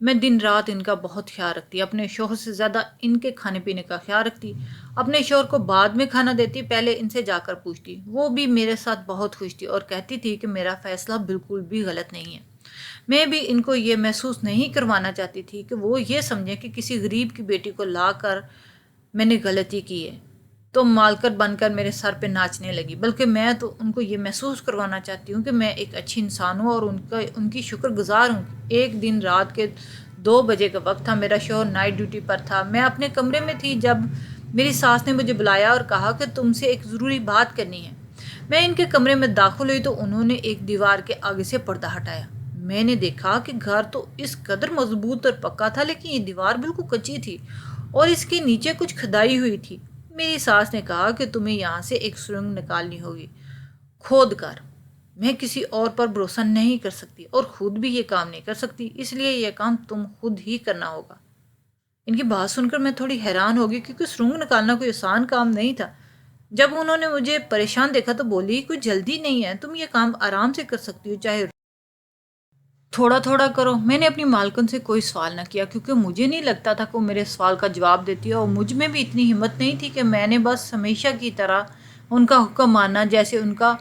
میں دن رات ان کا بہت خیال رکھتی، اپنے شوہر سے زیادہ ان کے کھانے پینے کا خیال رکھتی، اپنے شوہر کو بعد میں کھانا دیتی، پہلے ان سے جا کر پوچھتی۔ وہ بھی میرے ساتھ بہت خوش تھی اور کہتی تھی کہ میرا فیصلہ بالکل بھی غلط نہیں ہے۔ میں بھی ان کو یہ محسوس نہیں کروانا چاہتی تھی کہ وہ یہ سمجھیں کہ کسی غریب کی بیٹی کو لا کر میں نے غلطی کی ہے تو مالکر بن کر میرے سر پہ ناچنے لگی، بلکہ میں تو ان کو یہ محسوس کروانا چاہتی ہوں کہ میں ایک اچھی انسان ہوں اور ان کی شکر گزار ہوں۔ ایک دن رات کے 2 بجے کا وقت تھا، میرا شوہر نائٹ ڈیوٹی پر تھا، میں اپنے کمرے میں تھی جب میری ساس نے مجھے بلایا اور کہا کہ تم سے ایک ضروری بات کرنی ہے۔ میں ان کے کمرے میں داخل ہوئی تو انہوں نے ایک دیوار کے آگے سے پردہ ہٹایا۔ میں نے دیکھا کہ گھر تو اس قدر مضبوط اور پکا تھا، لیکن یہ دیوار بالکل کچی تھی اور اس کے نیچے کچھ کھدائی ہوئی تھی۔ میری ساس نے کہا کہ تمہیں یہاں سے ایک سرنگ نکالنی ہوگی، کھود کر۔ میں کسی اور پر بھروسہ نہیں کر سکتی اور خود بھی یہ کام نہیں کر سکتی، اس لیے یہ کام تم خود ہی کرنا ہوگا۔ ان کی بات سن کر میں تھوڑی حیران ہو گئی، کیونکہ سرنگ نکالنا کوئی آسان کام نہیں تھا۔ جب انہوں نے مجھے پریشان دیکھا تو بولی، کوئی جلدی نہیں ہے، تم یہ کام آرام سے کر سکتی ہو، چاہے تھوڑا تھوڑا کرو۔ میں نے اپنی مالکن سے کوئی سوال نہ کیا، کیونکہ مجھے نہیں لگتا تھا کہ وہ میرے سوال کا جواب دیتی ہے، اور مجھ میں بھی اتنی ہمت نہیں تھی کہ میں نے بس ہمیشہ کی طرح ان کا حکم ماننا، جیسے ان کا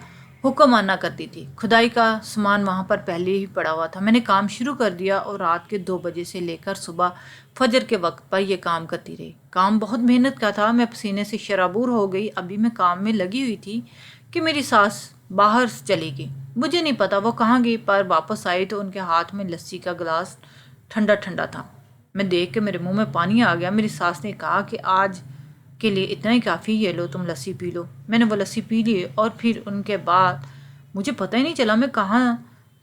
حکم مانا کرتی تھی۔ کھدائی کا سامان وہاں پر پہلے ہی پڑا ہوا تھا، میں نے کام شروع کر دیا اور رات کے 2 بجے سے لے کر صبح فجر کے وقت پر یہ کام کرتی رہی۔ کام بہت محنت کا تھا، میں پسینے سے شرابور ہو گئی۔ ابھی میں کام میں لگی ہوئی تھی کہ میری ساس باہر چلی گئی۔ مجھے نہیں پتا وہ کہاں گئی، پر واپس آئی تو ان کے ہاتھ میں لسی کا گلاس ٹھنڈا ٹھنڈا تھا۔ میں دیکھ کے میرے منہ میں پانی آ گیا۔ میری ساس نے کہا کہ آج کے لیے اتنا ہی کافی، یہ لو تم لسی پی لو۔ میں نے وہ لسی پی لی اور پھر ان کے بعد مجھے پتہ ہی نہیں چلا میں کہاں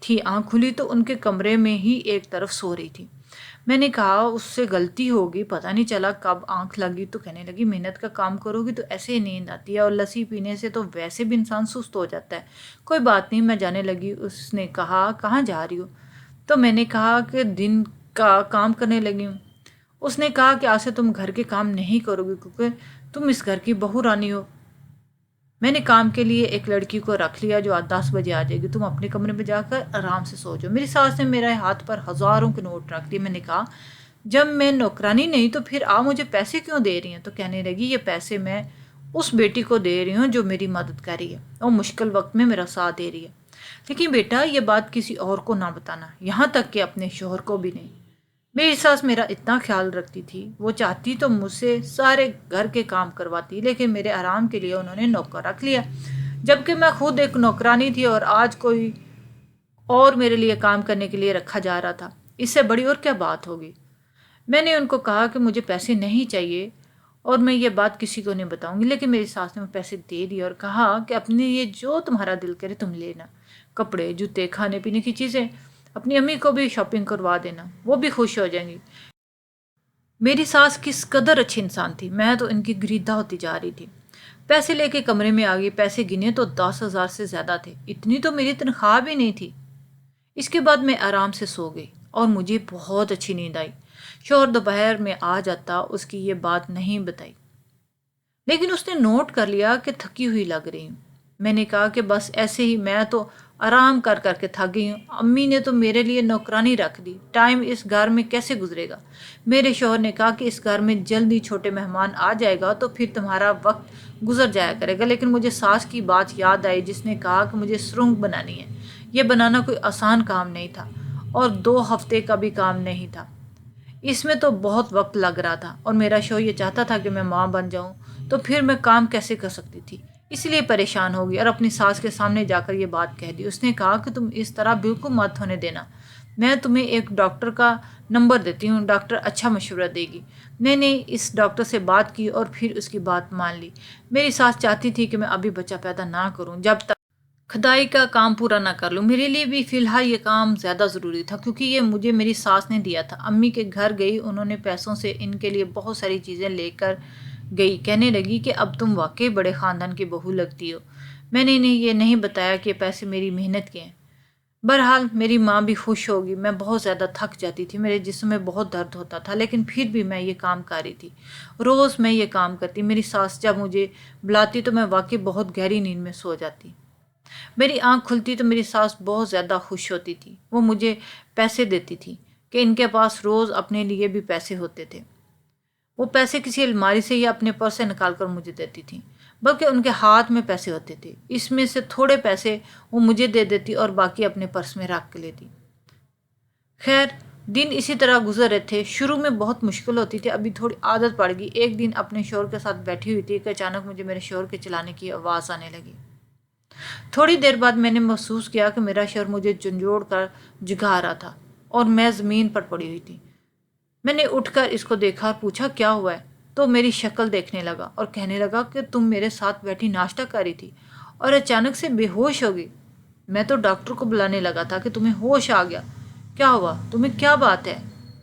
تھی۔ آنکھ کھلی تو ان کے کمرے میں ہی ایک طرف سو رہی تھی۔ میں نے کہا اس سے غلطی ہوگی، پتہ نہیں چلا کب آنکھ لگی، تو کہنے لگی محنت کا کام کرو گی تو ایسے ہی نیند آتی ہے، اور لسی پینے سے تو ویسے بھی انسان سست ہو جاتا ہے۔ کوئی بات نہیں، میں جانے لگی۔ اس نے کہا کہاں جا رہی ہو؟ تو میں نے کہا کہ دن کا کام کرنے لگی ہوں۔ اس نے کہا کہ آج سے تم گھر کے کام نہیں کرو گی، کیونکہ تم اس گھر کی بہو رانی ہو۔ میں نے کام کے لیے ایک لڑکی کو رکھ لیا جو آج 10 بجے آ جائے گی، تم اپنے کمرے میں جا کر آرام سے سو جاؤ۔ میری ساس نے میرے ہاتھ پر ہزاروں کے نوٹ رکھ دیے۔ میں نے کہا جب میں نوکرانی نہیں تو پھر آپ مجھے پیسے کیوں دے رہی ہیں؟ تو کہنے لگی یہ پیسے میں اس بیٹی کو دے رہی ہوں جو میری مدد کر رہی ہے اور مشکل وقت میں میرا ساتھ دے رہی ہے، لیکن بیٹا یہ بات کسی اور کو نہ بتانا، یہاں تک کہ اپنے شوہر کو بھی نہیں۔ میری ساس میرا اتنا خیال رکھتی تھی، وہ چاہتی تو مجھ سے سارے گھر کے کام کرواتی، لیکن میرے آرام کے لیے انہوں نے نوکر رکھ لیا، جبکہ میں خود ایک نوکرانی تھی اور آج کوئی اور میرے لیے کام کرنے کے لیے رکھا جا رہا تھا۔ اس سے بڑی اور کیا بات ہوگی؟ میں نے ان کو کہا کہ مجھے پیسے نہیں چاہیے اور میں یہ بات کسی کو نہیں بتاؤں گی، لیکن میری ساس نے وہ پیسے دے دیے اور کہا کہ اپنے لیے جو تمہارا دل کرے تم لینا، کپڑے، جوتے، کھانے پینے کی چیزیں، اپنی امی کو بھی شاپنگ کروا دینا، وہ بھی خوش ہو جائیں گی۔ میری ساس کس قدر اچھی انسان تھی، میں تو ان کی گریدہ ہوتی جا رہی تھی۔ پیسے لے کے کمرے میں آ گئی، پیسے گنے تو 10,000 سے زیادہ تھے، اتنی تو میری تنخواہ بھی نہیں تھی۔ اس کے بعد میں آرام سے سو گئی اور مجھے بہت اچھی نیند آئی۔ شوہر دوپہر میں آ جاتا، اس کی یہ بات نہیں بتائی، لیکن اس نے نوٹ کر لیا کہ تھکی ہوئی لگ رہی ہوں۔ میں نے کہا کہ بس ایسے ہی، میں تو آرام کر کر کے تھک گئی ہوں، امی نے تو میرے لیے نوکرانی رکھ دی، ٹائم اس گھر میں کیسے گزرے گا؟ میرے شوہر نے کہا کہ اس گھر میں جلدی چھوٹے مہمان آ جائے گا تو پھر تمہارا وقت گزر جایا کرے گا، لیکن مجھے ساس کی بات یاد آئی جس نے کہا کہ مجھے سرنگ بنانی ہے۔ یہ بنانا کوئی آسان کام نہیں تھا اور 2 ہفتے کا بھی کام نہیں تھا، اس میں تو بہت وقت لگ رہا تھا، اور میرا شوہر یہ چاہتا تھا کہ میں ماں بن جاؤں، تو پھر میں کام کیسے کر سکتی تھی؟ اس لیے پریشان ہو گئی اور اپنی ساس کے سامنے جا کر یہ بات کہہ دی۔ اس نے کہا کہ تم اس طرح بالکل مت ہونے دینا، میں تمہیں ایک ڈاکٹر کا نمبر دیتی ہوں، ڈاکٹر اچھا مشورہ دے گی۔ میں نے اس ڈاکٹر سے بات کی اور پھر اس کی بات مان لی۔ میری ساس چاہتی تھی کہ میں ابھی بچہ پیدا نہ کروں جب تک کھدائی کا کام پورا نہ کر لوں۔ میرے لیے بھی فی الحال یہ کام زیادہ ضروری تھا، کیونکہ یہ مجھے میری ساس نے دیا تھا۔ امی کے گھر گئی، انہوں نے پیسوں سے ان کے لیے بہت ساری چیزیں لے کر گئی، کہنے لگی کہ اب تم واقعی بڑے خاندان کی بہو لگتی ہو۔ میں نے انہیں یہ نہیں بتایا کہ پیسے میری محنت کے ہیں۔ بہرحال میری ماں بھی خوش ہوگی۔ میں بہت زیادہ تھک جاتی تھی، میرے جسم میں بہت درد ہوتا تھا، لیکن پھر بھی میں یہ کام کر رہی تھی۔ روز میں یہ کام کرتی۔ میری ساس جب مجھے بلاتی تو میں واقعی بہت گہری نیند میں سو جاتی۔ میری آنکھ کھلتی تو میری ساس بہت زیادہ خوش ہوتی تھی، وہ مجھے پیسے دیتی تھی، کہ ان کے پاس روز اپنے لیے بھی پیسے ہوتے تھے۔ وہ پیسے کسی الماری سے یا اپنے پرس سے نکال کر مجھے دیتی تھیں، بلکہ ان کے ہاتھ میں پیسے ہوتے تھے۔ اس میں سے تھوڑے پیسے وہ مجھے دے دیتی اور باقی اپنے پرس میں رکھ کے لیتی۔ خیر، دن اسی طرح گزر رہے تھے۔ شروع میں بہت مشکل ہوتی تھی، ابھی تھوڑی عادت پڑ گئی۔ ایک دن اپنے شوہر کے ساتھ بیٹھی ہوئی تھی کہ اچانک مجھے میرے شوہر کے چلانے کی آواز آنے لگی۔ تھوڑی دیر بعد میں نے محسوس کیا کہ میرا شوہر مجھے جھنجھوڑ کر جگا رہا تھا اور میں زمین پر پڑی ہوئی تھی۔ میں نے اٹھ کر اس کو دیکھا اور پوچھا کیا ہوا ہے، تو میری شکل دیکھنے لگا اور کہنے لگا کہ تم میرے ساتھ بیٹھی ناشتہ کر رہی تھی اور اچانک سے بے ہوش ہو گئی۔ میں تو ڈاکٹر کو بلانے لگا تھا کہ تمہیں ہوش آ گیا۔ کیا ہوا؟ تمہیں کیا بات ہے؟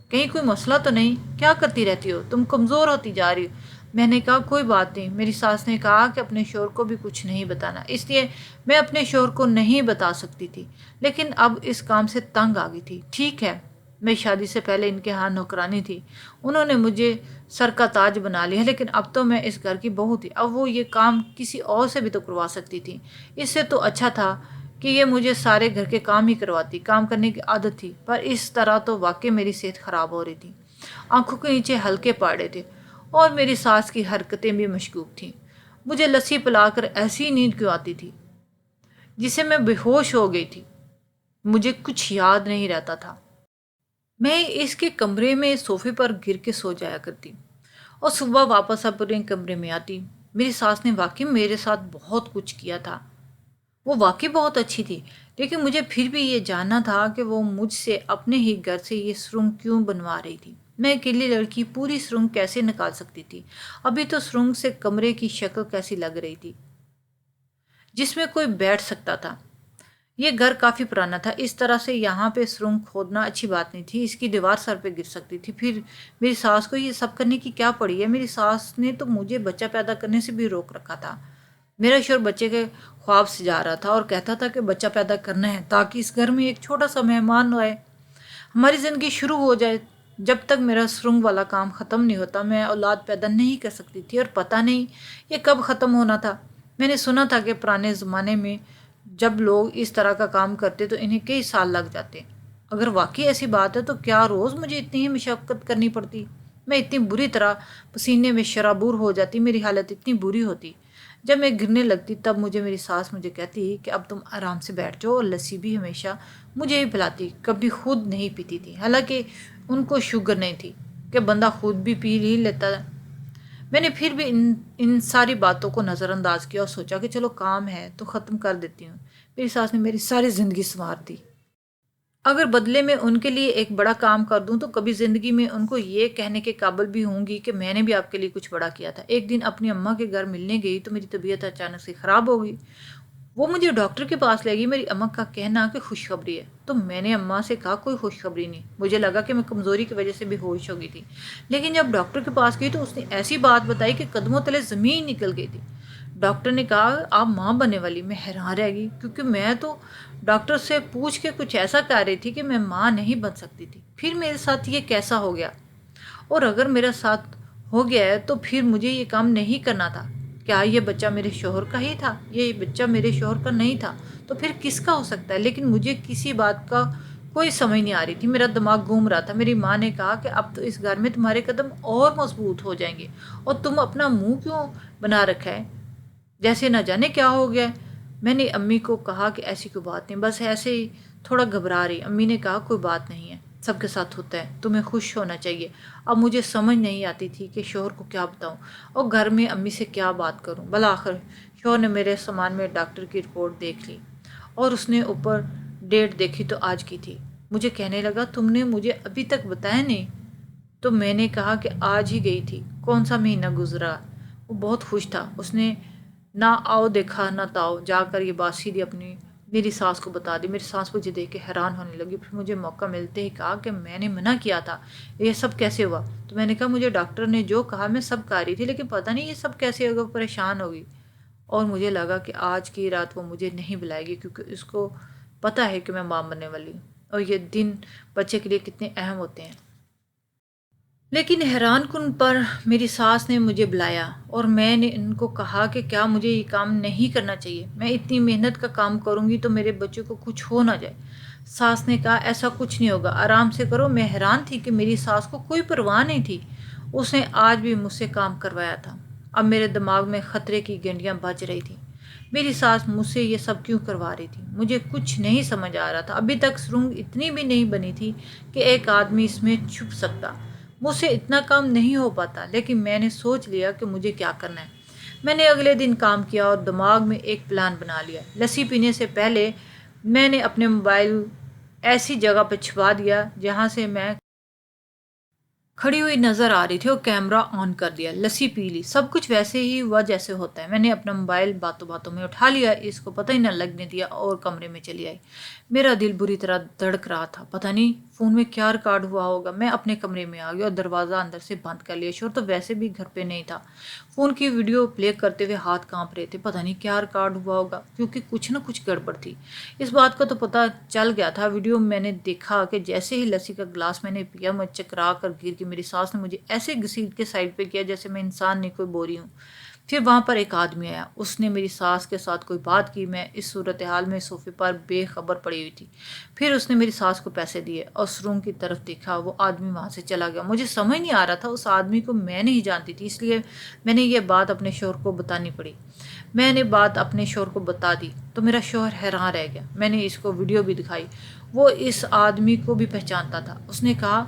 کہیں کوئی مسئلہ تو نہیں؟ کیا کرتی رہتی ہو؟ تم کمزور ہوتی جا رہی ہو۔ میں نے کہا کوئی بات نہیں۔ میری ساس نے کہا کہ اپنے شوہر کو بھی کچھ نہیں بتانا، اس لیے میں اپنے شوہر کو نہیں بتا سکتی تھی، لیکن اب اس کام سے تنگ آ گئی تھی۔ ٹھیک ہے، میں شادی سے پہلے ان کے ہاں نوکرانی تھی، انہوں نے مجھے سر کا تاج بنا لیا، لیکن اب تو میں اس گھر کی بہو تھی، اب وہ یہ کام کسی اور سے بھی تو کروا سکتی تھی۔ اس سے تو اچھا تھا کہ یہ مجھے سارے گھر کے کام ہی کرواتی، کام کرنے کی عادت تھی، پر اس طرح تو واقعی میری صحت خراب ہو رہی تھی۔ آنکھوں کے نیچے ہلکے پڑ رہے تھے اور میری ساس کی حرکتیں بھی مشکوک تھیں۔ مجھے لسی پلا کر ایسی نیند کیوں آتی تھی جسے میں بے ہوش ہو گئی تھی؟ مجھے کچھ یاد نہیں رہتا تھا۔ میں اس کے کمرے میں صوفے پر گر کے سو جایا کرتی اور صبح واپس اپنے کمرے میں آتی۔ میری ساس نے واقعی میرے ساتھ بہت کچھ کیا تھا، وہ واقعی بہت اچھی تھی، لیکن مجھے پھر بھی یہ جاننا تھا کہ وہ مجھ سے اپنے ہی گھر سے یہ سرنگ کیوں بنوا رہی تھی۔ میں اکیلی لڑکی پوری سرنگ کیسے نکال سکتی تھی؟ ابھی تو سرنگ سے کمرے کی شکل کیسی لگ رہی تھی جس میں کوئی بیٹھ سکتا تھا۔ یہ گھر کافی پرانا تھا، اس طرح سے یہاں پہ سرنگ کھودنا اچھی بات نہیں تھی، اس کی دیوار سر پہ گر سکتی تھی۔ پھر میری ساس کو یہ سب کرنے کی کیا پڑی ہے؟ میری ساس نے تو مجھے بچہ پیدا کرنے سے بھی روک رکھا تھا۔ میرا شوہر بچے کے خواب سجا رہا تھا اور کہتا تھا کہ بچہ پیدا کرنا ہے تاکہ اس گھر میں ایک چھوٹا سا مہمان آئے، ہماری زندگی شروع ہو جائے۔ جب تک میرا سرنگ والا کام ختم نہیں ہوتا میں اولاد پیدا نہیں کر سکتی تھی، اور پتہ نہیں یہ کب ختم ہونا تھا۔ میں نے سنا تھا کہ پرانے زمانے میں جب لوگ اس طرح کا کام کرتے تو انہیں کئی سال لگ جاتے۔ اگر واقعی ایسی بات ہے تو کیا روز مجھے اتنی ہی مشقت کرنی پڑتی؟ میں اتنی بری طرح پسینے میں شرابور ہو جاتی، میری حالت اتنی بری ہوتی۔ جب میں گرنے لگتی تب میری ساس مجھے کہتی کہ اب تم آرام سے بیٹھ جاؤ، اور لسی بھی ہمیشہ مجھے ہی پلاتی، کبھی خود نہیں پیتی تھی، حالانکہ ان کو شوگر نہیں تھی کہ بندہ خود بھی پی ہی لیتا۔ میں نے پھر بھی ان ساری باتوں کو نظر انداز کیا اور سوچا کہ چلو کام ہے تو ختم کر دیتی ہوں۔ میری ساس نے میری ساری زندگی سنوار دی۔ اگر بدلے میں ان کے لیے ایک بڑا کام کر دوں تو کبھی زندگی میں ان کو یہ کہنے کے قابل بھی ہوں گی کہ میں نے بھی آپ کے لیے کچھ بڑا کیا تھا۔ ایک دن اپنی اماں کے گھر ملنے گئی تو میری طبیعت اچانک سے خراب ہو گئی، وہ مجھے ڈاکٹر کے پاس لے گئی۔ میری اماں کا کہنا کہ خوشخبری ہے، تو میں نے اماں سے کہا کوئی خوشخبری نہیں۔ مجھے لگا کہ میں کمزوری کی وجہ سے بے ہوش ہو گئی تھی، لیکن جب ڈاکٹر کے پاس گئی تو اس نے ایسی بات بتائی کہ قدموں تلے زمین نکل گئی تھی۔ ڈاکٹر نے کہا آپ ماں بننے والی؟ میں حیران رہ گئی، کیونکہ میں تو ڈاکٹر سے پوچھ کے کچھ ایسا کہہ رہی تھی کہ میں ماں نہیں بن سکتی تھی۔ پھر میرے ساتھ یہ کیسا ہو گیا؟ اور اگر میرے ساتھ ہو گیا ہے تو پھر مجھے یہ کام نہیں کرنا تھا۔ کیا یہ بچہ میرے شوہر کا ہی تھا؟ یہ بچہ میرے شوہر کا نہیں تھا تو پھر کس کا ہو سکتا ہے؟ لیکن مجھے کسی بات کا کوئی سمجھ نہیں آ رہی تھی، میرا دماغ گھوم رہا تھا۔ میری ماں نے کہا کہ اب تو اس گھر میں تمہارے قدم اور مضبوط ہو جائیں گے، اور تم اپنا منہ کیوں بنا رکھا ہے جیسے نہ جانے کیا ہو گیا ہے؟ میں نے امی کو کہا کہ ایسی کوئی بات نہیں، بس ایسے ہی تھوڑا گھبرا رہی۔ امی نے کہا کوئی بات نہیں ہے، سب کے ساتھ ہوتا ہے، تمہیں خوش ہونا چاہیے۔ اب مجھے سمجھ نہیں آتی تھی کہ شوہر کو کیا بتاؤں اور گھر میں امی سے کیا بات کروں۔ بالآخر شوہر نے میرے سامان میں ڈاکٹر کی رپورٹ دیکھ لی اور اس نے اوپر ڈیٹ دیکھی تو آج کی تھی۔ مجھے کہنے لگا تم نے مجھے ابھی تک بتایا نہیں؟ تو میں نے کہا کہ آج ہی گئی تھی، کون سا مہینہ گزرا۔ وہ بہت خوش تھا، اس نے نہ آؤ دیکھا نہ تاؤ، جا کر یہ بات سیدھی اپنی میری ساس کو بتا دی۔ میری ساس مجھے دیکھ کے حیران ہونے لگی، پھر مجھے موقع ملتے ہی کہا کہ میں نے منع کیا تھا، یہ سب کیسے ہوا؟ تو میں نے کہا مجھے ڈاکٹر نے جو کہا میں سب کہہ رہی تھی، لیکن پتہ نہیں یہ سب کیسے ہوگا، پریشان ہوگی۔ اور مجھے لگا کہ آج کی رات وہ مجھے نہیں بلائے گی، کیونکہ اس کو پتہ ہے کہ میں ماں بننے والی ہوں اور یہ دن بچے کے لیے کتنے اہم ہوتے ہیں۔ لیکن حیران کن پر میری ساس نے مجھے بلایا اور میں نے ان کو کہا کہ کیا مجھے یہ کام نہیں کرنا چاہیے؟ میں اتنی محنت کا کام کروں گی تو میرے بچوں کو کچھ ہو نہ جائے۔ ساس نے کہا ایسا کچھ نہیں ہوگا، آرام سے کرو۔ میں حیران تھی کہ میری ساس کو کوئی پرواہ نہیں تھی، اس نے آج بھی مجھ سے کام کروایا تھا۔ اب میرے دماغ میں خطرے کی گھنٹیاں بج رہی تھیں۔ میری ساس مجھ سے یہ سب کیوں کروا رہی تھی؟ مجھے کچھ نہیں سمجھ آ رہا تھا۔ ابھی تک سرنگ اتنی بھی نہیں بنی تھی کہ ایک آدمی اس میں چھپ سکتا۔ مجھ سے اتنا کام نہیں ہو پاتا، لیکن میں نے سوچ لیا کہ مجھے کیا کرنا ہے۔ میں نے اگلے دن کام کیا اور دماغ میں ایک پلان بنا لیا۔ لسی پینے سے پہلے میں نے اپنے موبائل ایسی جگہ پہ چھپا دیا جہاں سے میں کھڑی ہوئی نظر آ رہی تھی، اور کیمرہ آن کر دیا۔ لسی پی لی، سب کچھ ویسے ہی ہوا جیسے ہوتا ہے۔ میں نے اپنا موبائل باتوں باتوں میں اٹھا لیا، اس کو پتہ ہی نہ لگنے دیا اور کمرے میں چلی آئی۔ میرا دل بری طرح دھڑک رہا تھا، پتہ نہیں فون میں کیا ریکارڈ ہوا ہوگا۔ میں اپنے کمرے میں آ گئی اور دروازہ اندر سے بند کر لیا۔ شور تو ویسے بھی گھر پہ نہیں تھا۔ فون کی ویڈیو پلے کرتے ہوئے ہاتھ کانپ رہے تھے، پتہ نہیں کیا ریکارڈ ہوا ہوگا، کیونکہ کچھ نہ کچھ گڑبڑ تھی۔ اس بات کا تو پتہ چل گیا تھا۔ ویڈیو میں نے دیکھا کہ جیسے ہی لسی کا گلاس میں نے پیا، میں چکرا کر گر گئی۔ میری ساس نے مجھے ایسے گھسیٹ کے سائڈ پہ کیا جیسے میں انسان نہیں کوئی بوری ہوں۔ پھر وہاں پر ایک آدمی آیا، اس نے میری ساس کے ساتھ کوئی بات کی۔ میں اس صورتحال میں صوفے پر بے خبر پڑی ہوئی تھی۔ پھر اس نے میری ساس کو پیسے دیے اور سرنگ کی طرف دیکھا، وہ آدمی وہاں سے چلا گیا۔ مجھے سمجھ نہیں آ رہا تھا، اس آدمی کو میں نہیں جانتی تھی، اس لیے میں نے یہ بات اپنے شوہر کو بتانی پڑی۔ میں نے بات اپنے شوہر کو بتا دی تو میرا شوہر حیران رہ گیا۔ میں نے اس کو ویڈیو بھی دکھائی، وہ اس آدمی کو بھی پہچانتا تھا۔ اس نے کہا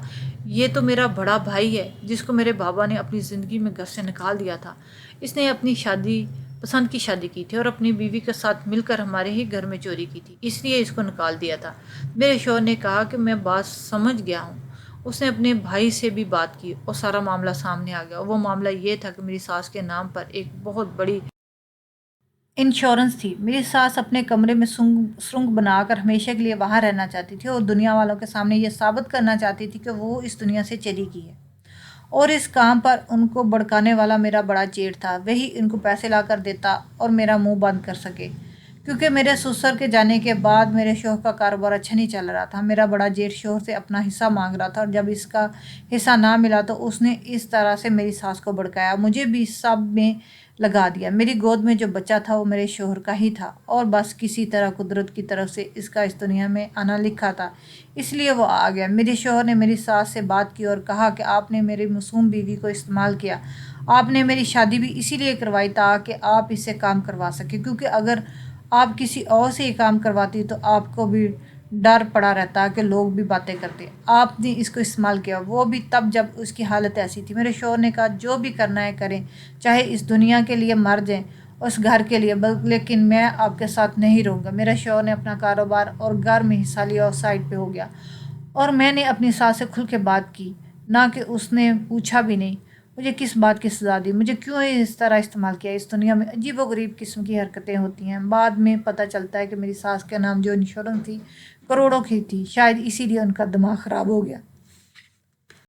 یہ تو میرا بڑا بھائی ہے جس کو میرے بابا نے اپنی زندگی میں گھر سے نکال دیا تھا۔ اس نے اپنی پسند کی شادی کی تھی اور اپنی بیوی کے ساتھ مل کر ہمارے ہی گھر میں چوری کی تھی، اس لیے اس کو نکال دیا تھا۔ میرے شوہر نے کہا کہ میں بات سمجھ گیا ہوں۔ اس نے اپنے بھائی سے بھی بات کی اور سارا معاملہ سامنے آ گیا۔ وہ معاملہ یہ تھا کہ میری ساس کے نام پر ایک بہت بڑی انشورنس تھی۔ میری ساس اپنے کمرے میں سرنگ بنا کر ہمیشہ کے لیے وہاں رہنا چاہتی تھی اور دنیا والوں کے سامنے یہ ثابت کرنا چاہتی تھی کہ وہ اس دنیا سے چلی گئی ہے، اور اس کام پر ان کو بھڑکانے والا میرا بڑا جیٹ تھا۔ وہی ان کو پیسے لا کر دیتا اور میرا منہ بند کر سکے، کیونکہ میرے سسر کے جانے کے بعد میرے شوہر کا کاروبار اچھا نہیں چل رہا تھا۔ میرا بڑا جیٹ شوہر سے اپنا حصہ مانگ رہا تھا، اور جب اس کا حصہ نہ ملا تو اس نے اس طرح سے میری ساس کو بھڑکایا، مجھے بھی سب میں لگا دیا۔ میری گود میں جو بچہ تھا وہ میرے شوہر کا ہی تھا، اور بس کسی طرح قدرت کی طرف سے اس کا اس دنیا میں آنا لکھا تھا، اس لیے وہ آ گیا۔ میرے شوہر نے میری ساس سے بات کی اور کہا کہ آپ نے میری معصوم بیوی کو استعمال کیا، آپ نے میری شادی بھی اسی لیے کروائی تاکہ آپ اس سے کام کروا سکیں، کیونکہ اگر آپ کسی اور سے یہ کام کرواتی تو آپ کو بھی ڈر پڑا رہتا کہ لوگ بھی باتیں کرتے۔ آپ نے اس کو استعمال کیا، وہ بھی تب جب اس کی حالت ایسی تھی۔ میرے شوہر نے کہا جو بھی کرنا ہے کریں، چاہے اس دنیا کے لیے مر جائیں، اس گھر کے لیے، لیکن میں آپ کے ساتھ نہیں رہوں گا۔ میرا شوہر نے اپنا کاروبار اور گھر میں حصہ لیا اور سائڈ پہ ہو گیا، اور میں نے اپنی ساس سے کھل کے بات کی، نہ کہ اس نے پوچھا بھی نہیں مجھے کس بات کی سزا دی، مجھے کیوں اس طرح استعمال کیا۔ اس دنیا میں عجیب و غریب قسم کی حرکتیں ہوتی ہیں۔ بعد میں پتہ چلتا ہے کہ میری ساس کے نام جو انشورنس تھی کروڑوں کی تھی، شاید اسی لیے ان کا دماغ خراب ہو گیا۔